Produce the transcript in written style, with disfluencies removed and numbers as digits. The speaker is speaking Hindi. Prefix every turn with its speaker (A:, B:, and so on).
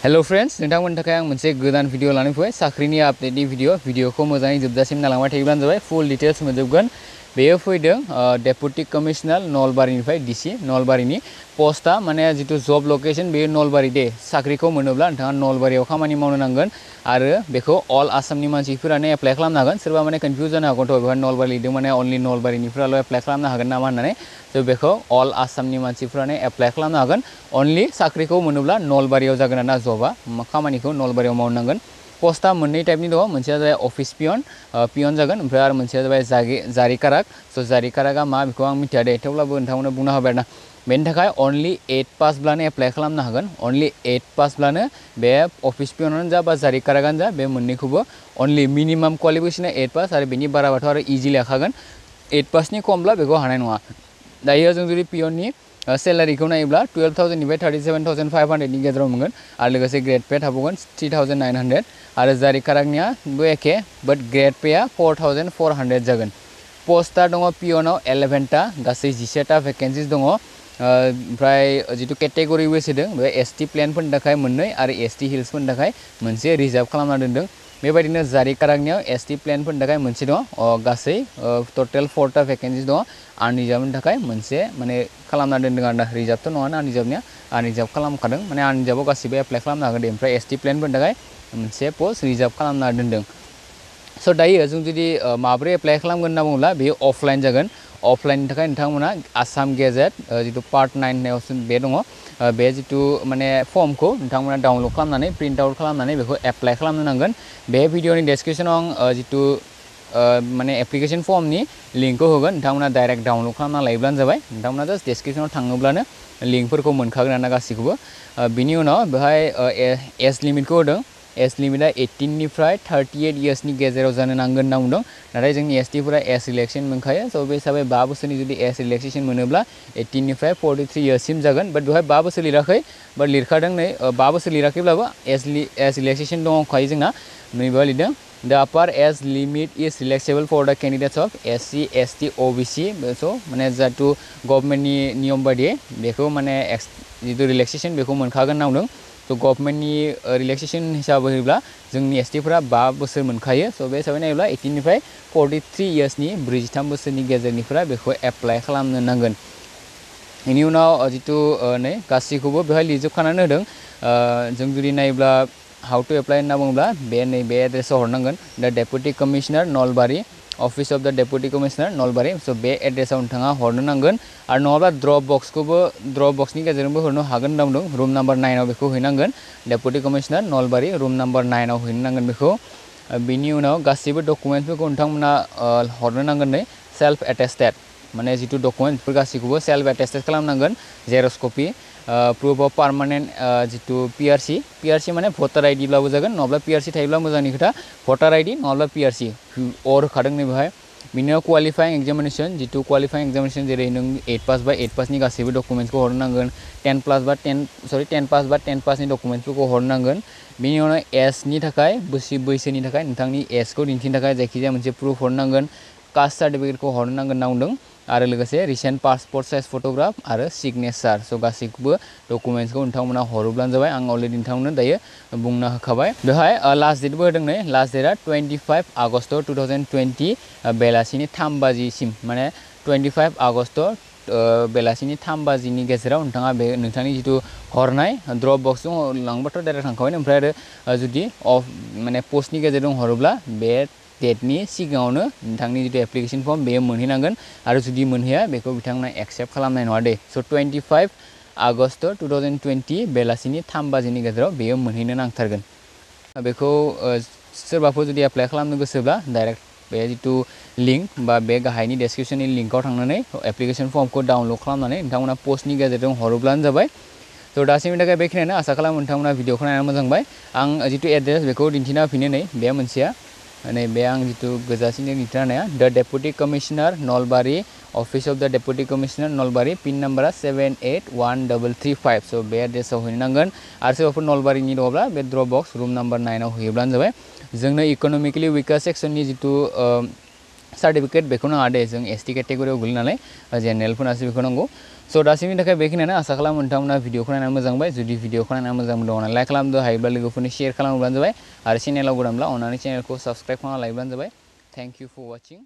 A: हेलो फ्रेंड्स नोंथांमोननि थाखाय आं मोनसे गोदान भिडिअ लानानै फैबाय साख्रिनि आपडेटनि भिडिअखौ मोजाङै जोबजासिम नायलांबाय थायोब्लानो जाबाय फुल डिटेल्स मोनजोबगोन बेयो फैदों डेपुटी कमिशनार नलबारीनिफ्राय डीसी नलबारीनि पोस्टआ माने जितु जब लोकेशन बे नलबारी दे साख्रिखौ मोनोब्ला नोंथाङा नलबारीयाव खामानि मावनो नांगोन आरो बेखौ अल आसामनि मानसिफोरानो एप्लाइ खालामनो हागोन सोरबा माने कन्फ्यूज जानो हागौथ' बेवहाय नलबारी लिरदों माने अनलि नलबारीनिफ्रायल' एप्लाइ खालामनो हागोन नामा होननानै स' बेखौ अल आसामनि मानसिफोरानो एप्लाइ खालामनो हागोन अनलि साख्रिखौ मोनोब्ला नलबारीयाव जागोन आरोना जबा खामानिखौ नलबारीयाव मावनांगोन पोस्टआ मोननै टाइपनि दङ मोनसेया जाबाय अफिस पियन जागोन ओमफ्राय आरो मोनसेया जाबाय जारि काराक स' जारि काराकआ मा बेखौ आं मिथिया दे थेवब्लाबो नोंथांमोननो बुंना होबाय आरोना बेनि थाखाय अनलि 8 पासब्लानो एप्लाइ खालामनो हागोन अनलि 8 पासब्लानो बे अफिस पियनानो जा बा जारि काराकानो जा बे मोननैखौबो अनलि मिनिमाम क्वालिफिकेसना 8 पास आरो बेनि बाराबाथ' आरो इजि लेखागोन 8 पासनि खमब्ला बेखौ हानाय नङा दायो जों जुदि पियननि सेलारिखौ नायोब्ला 12,000 निफ्राय 37,500 नि गेजेराव मोनगोन आरो लोगोसे ग्रेड पे थाबावगोन 3,900 आरो जारि काराकनियाबो एखे बाट ग्रेड पेया 4,400 जागोन पोस्टआ दङ पियनाव 11टा गासै 17टा भेकेन्सिस दङ ओमफ्राय जितु केटेगरि वेस होदों बे एसटी प्लेनफोरनि थाखाय मोननै आरो एसटी हिल्सफोरनि थाखाय मोनसे रिजार्भ खालामना दोनदों बेबायदिनो जारि काराकनियाव एसटी प्लेनफोरनि थाखाय मोनसे दङ गासै टोटेल 4टा भेकेन्सिस दङ आनरिजार्भनि थाखाय मोनसे माने खालामना दोनदों आरोना रिजार्भथ' नङा आनरिजार्भनिया आनरिजार्भ खालामखादों माने आनरिजार्भआव गासिबो एप्लाइ खालामनो हागोन दे ओमफ्राय एसटी प्लेनफोरनि थाखाय मोनसे पस्ट रिजार्भ खालामना दोनदों स' दायो जों जुदि माब्रै एप्लाइ खालामगोन होनना बुङोब्ला बेयो अफलाइन जागोन अफलाइननि थाखाय नोंथांमोना आसाम गेजेट जितु पार्ट 9 होननायाव बे दङ बे जितु माने फर्मखौ नोंथांमोना डाउनलड खालामनानै प्रिन्ट आउट खालामनानै बेखौ एप्लाइ खालामनो नांगोन बे भिडिअनि डेसक्रिपसनाव आं जितु माने एप्लिकेशन फर्मनि लिंकखौ होगोन नोंथांमोना डाइरेक्ट डाउनलड खालामना लायोब्लानो जाबाय नोंथांमोना जास्ट डेसक्रिपसनाव थाङोब्लानो लिंकफोरखौ मोनखागोन आरोना गासैखौबो बिनि उनाव बेवहाय एज लिमिटखौ होदों एज लिमिटआ 18 निफ्राय 38 इयार्सनि गेजेराव जानो नांगोन होनना बुंदों नाथाय जोंनि एसटीफोरा एज रिलेक्सन मोनखायो स' बे हिसाबै 5 बोसोरनि जुदि एज रिलेक्सेसन मोनोब्ला 18 निफ्राय 43 इयार्ससिम जागोन बाट बेवहाय 5 बोसोर लिराखै बाट लिरखादों नै 5 बोसोर लिराखैब्लाबो एज रिलेक्सेसन दंखायो जोंना नैबेयाव लिरदों The upper age limit is relaxable for the candidates of SC, ST, OBC. So माने जातु गभर्नमेन्टनि नियम बायदियै बेखौ माने जितु रिलेक्सेसन बेखौ मोनखागोन होनना बुंदों स' गभर्नमेन्टनि रिलेक्सेसन हिसाबै होयोब्ला जोंनि एसटीफोरा 5 बोसोर मोनखायो स' बे हिसाबै नायोब्ला 18 निफ्राय 43 इयार्सनि 43 बोसोरनि गेजेरनिफ्राय बेखौ एप्लाइ खालामनो नांगोन बेनि उनाव जितु नै गासैखौबो बेवहाय लिरजोबखानानै होदों जों जुदि नायोब्ला हाउ टु एप्लाइ होनना बुङोब्ला बे एड्रेसाव हरनांगोन दा deputy commissioner Nalbari office of the deputy commissioner Nalbari स' बे एड्रेसाव नोंथाङा हरनो नांगोन आरो नङाब्ला ड्रप बक्सनि गेजेरजोंबो हरनो हागोन होनना बुंदों रुम नाम्बार 9 आव बेखौ हैनांगोन deputy commissioner Nalbari room number 9 आव हैनो नांगोन बेखौ बिनि उनाव गासैबो डकुमेन्टसफोरखौ नोंथांमोना हरनो नांगोन नै सेल्फ एटेस्टेड माने जितु डकुमेन्टफोर गासैखौबो सेल्फ एटेस्टेड खालामनांगोन जेरक्स कपि प्रुफ अफ पार्मानेन्ट जितु पिआरसि माने भटार आइडिब्लाबो जागोन नङाब्ला पिआरसि थायोब्ला मोजांनि खोथा भटार आइडि नङाब्ला पिआरसि अर होखादों नै बेवहाय बिनि उनाव क्वालिफाइं एग्जामिनेसन जितु क्वालिफाइं एग्जामिनेसन जेरै नों 8 पास बा 8 पासनि गासैबो डकुमेन्टसखौ हरनो नांगोन 10 पासनि डकुमेन्टसफोरखौ हरनो नांगोन बिनि उनाव एजनि थाखाय बैसोनि थाखाय नोंथांनि एजखौ दिन्थिनो थाखाय जायखिजाया मोनसे प्रुफ हरनो नांगोन कास्ट सार्टिफिकेटखौ हरनो नांगोन होनना बुंदों आरो लोगोसे रिसेन्ट पासपर्ट साइज फट'ग्राफ आरो सिगनेचार स' गासैखौबो डकुमेन्टसखौ नोंथांमोना हरोब्लानो जाबाय आं अलरेडि नोंथांमोननो दायो बुंना होखाबाय बेवहाय लास्ट डेटबो होदों नै लास्ट डेटआ 25 आगस्ट 2020 बेलासिनि 3 बाजिसिम माने 25 आगस्ट बेलासिनि 3 बाजिनि गेजेराव नोंथाङा बे नोंथांनि जितु हरनाय ड्रप बक्सजों लांबाथ' डाइरेक्ट थांखाबाय ओमफ्राय आरो जुदि माने पोस्टनि गेजेरजों हरोब्ला बे डेटनि सिगाङावनो नोंथांनि जितु एप्लिकेशन फर्म बेयो मोनहैनांगोन आरो जुदि मोनहैया बेखौ बिथांमोना एक्सेप्ट खालामनाय नङा दे स' 25 आगस्ट 2020 बेलासिनि 3 बाजिनि गेजेराव बेयो मोनहैनो नांथारगोन बेखौ सोरबाफोर जुदि एप्लाइ खालामनो गोसोब्ला डाइरेक्ट बे जितु लिंक बा बे गाहायनि डेसक्रिपसननि लिंकआव थांनानै एप्लिकेशन फर्मखौ डाउनलड खालामनानै नोंथांमोना पोस्टनि गेजेरजों हरोब्लानो जाबाय स' दासिमनि थाखाय बेखिनियानो आसा खालामो नोंथांमोना भिडिअखौ नायनानै मोजां मोनबाय आं जितु एड्रेस बेखौ दिन्थिना होफिनो नै बे मोनसेया नै बे आं जितु गोजासिनो दिन्थिना होनाया the deputy commissioner Nalbari office of the deputy commissioner Nalbari pin नाम्बारा 781335 स' बे एड्रेसाव हैनो नांगोन आरो सोरबाफोर नलबारीनि दङब्ला बे ड्रप बक्स रुम नाम्बार 9 आव हैयोब्लानो जाबाय जोंनो इक'नमिकेलि विकार सेक्सननि जितु सार्टिफिकेट बेखौ नाङा दे जों एसटी केटेगरियाव गोलैयो नालाय जेनेरेलफोरनासो बेखौ नांगौ स' दासिमनि थाखाय बेखिनियानो आसा खालामो नोंथांमोना भिडिअखौ नायनानै मोजां मोनबाय जुदि भिडिअखौ नायनानै मोजां मोनदोंब्ला लाइक खालामदो हायोब्ला लोगोफोरनो शेयार खालामब्लानो जाबाय आरो चेनेलाव गोदानब्ला अननानै चेनेलखौ साबस्क्राइब खालामना लायोब्लानो जाबाय थेंक इउ फर वाचिं